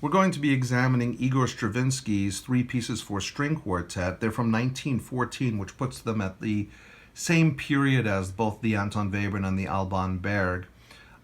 We're going to be examining Igor Stravinsky's Three Pieces for String Quartet. They're from 1914, which puts them at the same period as both the Anton Webern and the Alban Berg.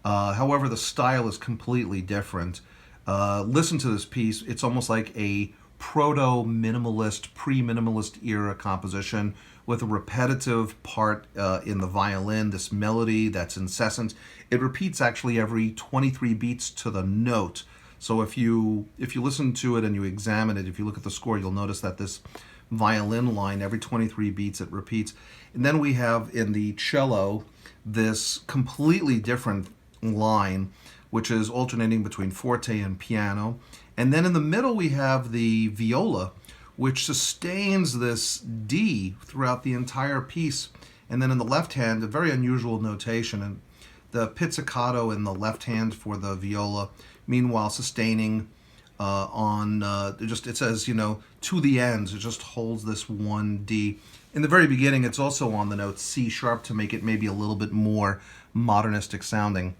However, the style is completely different. Listen to this piece. It's almost like a proto-minimalist, pre-minimalist era composition with a repetitive part in the violin, this melody that's incessant. It repeats actually every 23 beats to the note. So if you listen to it and you examine it, if you look at the score, you'll notice that this violin line, every 23 beats, it repeats. And then we have in the cello this completely different line, which is alternating between forte and piano. And then in the middle we have the viola, which sustains this D throughout the entire piece. And then in the left hand, a very unusual notation, and the pizzicato in the left hand for the viola, meanwhile sustaining it says, to the ends. It just holds this one D. In the very beginning, it's also on the note C sharp to make it maybe a little bit more modernistic sounding.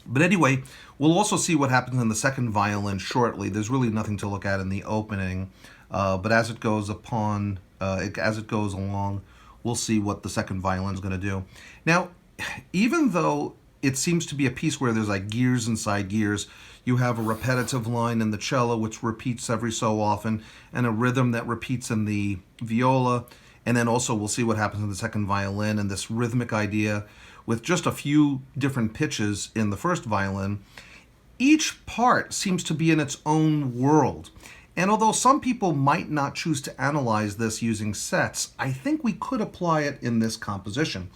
But anyway, we'll also see what happens in the second violin shortly. There's really nothing to look at in the opening, but as it goes along, we'll see what the second violin is going to do. Now, even though it seems to be a piece where there's like gears inside gears, you have a repetitive line in the cello which repeats every so often, and a rhythm that repeats in the viola, and then also we'll see what happens in the second violin, and this rhythmic idea with just a few different pitches in the first violin. Each part seems to be in its own world. And although some people might not choose to analyze this using sets, I think we could apply it in this composition.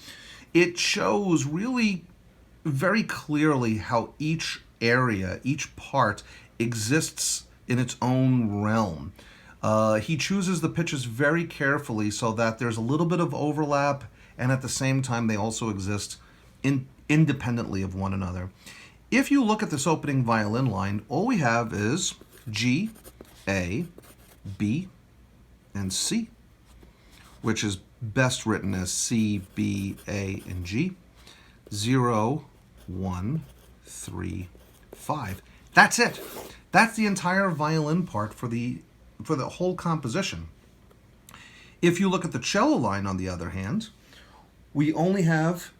It shows really very clearly how each area, each part, exists in its own realm. He chooses the pitches very carefully so that there's a little bit of overlap, and at the same time they also exist independently of one another. If you look at this opening violin line, all we have is G, A, B, and C, which is best written as C, B, A, and G. 0, 1, 3, 5. That's it. That's the entire violin part for the whole composition. If you look at the cello line, on the other hand, we only have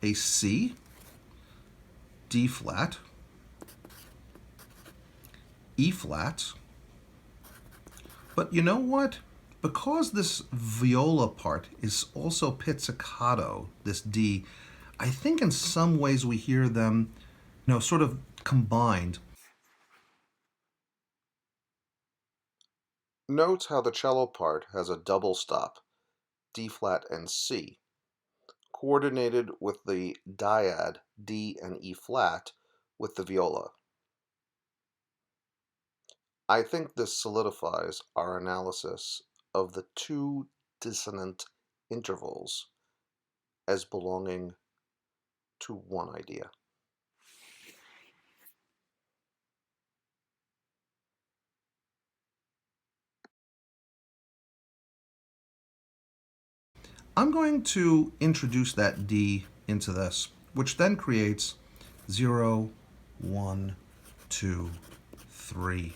a C, D flat, E flat. But you know what? Because this viola part is also pizzicato, this D, I think in some ways we hear them, sort of combined. Note how the cello part has a double stop, D flat and C, coordinated with the dyad D and E flat with the viola. I think this solidifies our analysis of the two dissonant intervals as belonging to one idea. I'm going to introduce that D into this, which then creates 0, 1, 2, 3.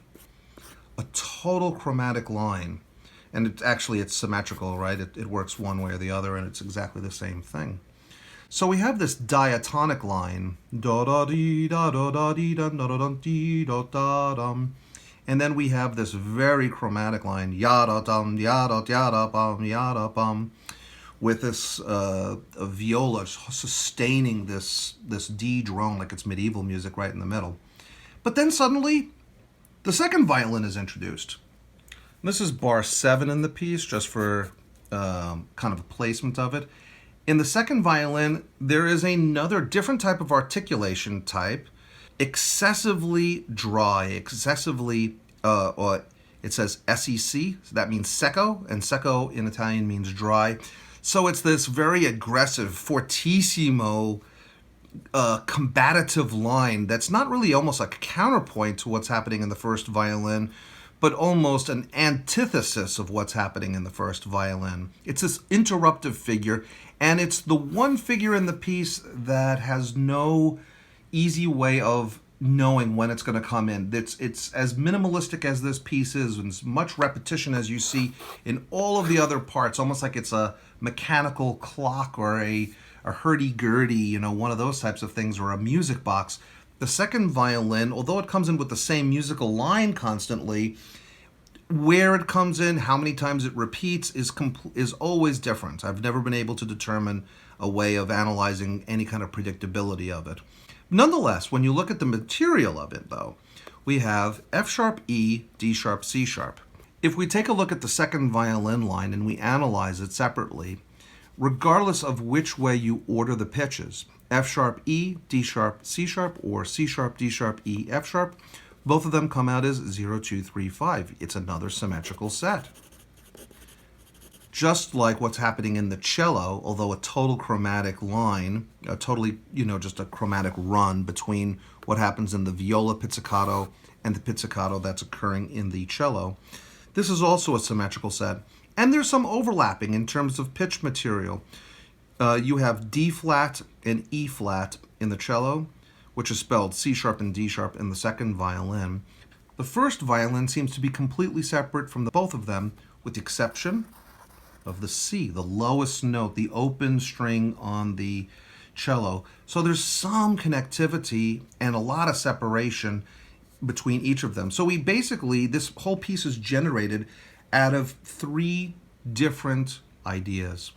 A total chromatic line. And it's symmetrical, right? It works one way or the other, and it's exactly the same thing. So we have this diatonic line, da da dee da da da dee da da da dee da da dum, and then we have this very chromatic line, ya da dum ya da bum ya da bum, with this viola sustaining this D drone like it's medieval music right in the middle. But then suddenly, the second violin is introduced. This is bar 7 in the piece, just for kind of a placement of it. In the second violin, there is another different type of articulation type, excessively dry, or it says SEC, so that means secco, and secco in Italian means dry. So it's this very aggressive, fortissimo, combative line that's not really almost like a counterpoint to what's happening in the first violin, but almost an antithesis of what's happening in the first violin. It's this interruptive figure, and it's the one figure in the piece that has no easy way of knowing when it's going to come in. It's as minimalistic as this piece is, and as much repetition as you see in all of the other parts, almost like it's a mechanical clock or a hurdy-gurdy, one of those types of things, or a music box. The second violin, although it comes in with the same musical line constantly, where it comes in, how many times it repeats is always different. I've never been able to determine a way of analyzing any kind of predictability of it. Nonetheless, when you look at the material of it, though, we have F sharp, E, D sharp, C sharp. If we take a look at the second violin line and we analyze it separately, regardless of which way you order the pitches, F sharp, E, D sharp, C sharp, or C sharp, D sharp, E, F sharp, both of them come out as 0, 2, 3, 5. It's another symmetrical set. Just like what's happening in the cello, although a total chromatic line, just a chromatic run between what happens in the viola pizzicato and the pizzicato that's occurring in the cello, this is also a symmetrical set. And there's some overlapping in terms of pitch material. You have D flat and E flat in the cello, which is spelled C sharp and D sharp in the second violin. The first violin seems to be completely separate from both of them, with the exception of the C, the lowest note, the open string on the cello. So there's some connectivity and a lot of separation between each of them. So this whole piece is generated out of three different ideas.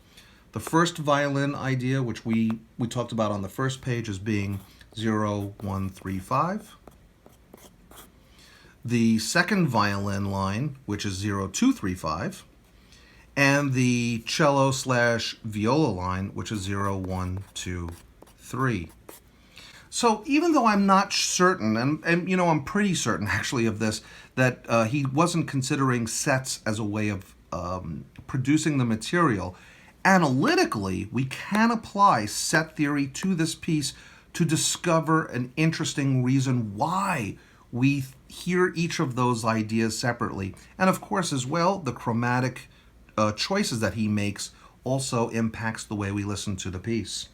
The first violin idea, which we talked about on the first page as being 0, 1, 3, 5. The second violin line, which is 0, 2, 3, 5. And the cello / viola line, which is 0, 1, 2, 3. So even though I'm not certain, and I'm pretty certain actually of this, that he wasn't considering sets as a way of producing the material, analytically we can apply set theory to this piece to discover an interesting reason why we hear each of those ideas separately. And of course, as well, the chromatic choices that he makes also impacts the way we listen to the piece.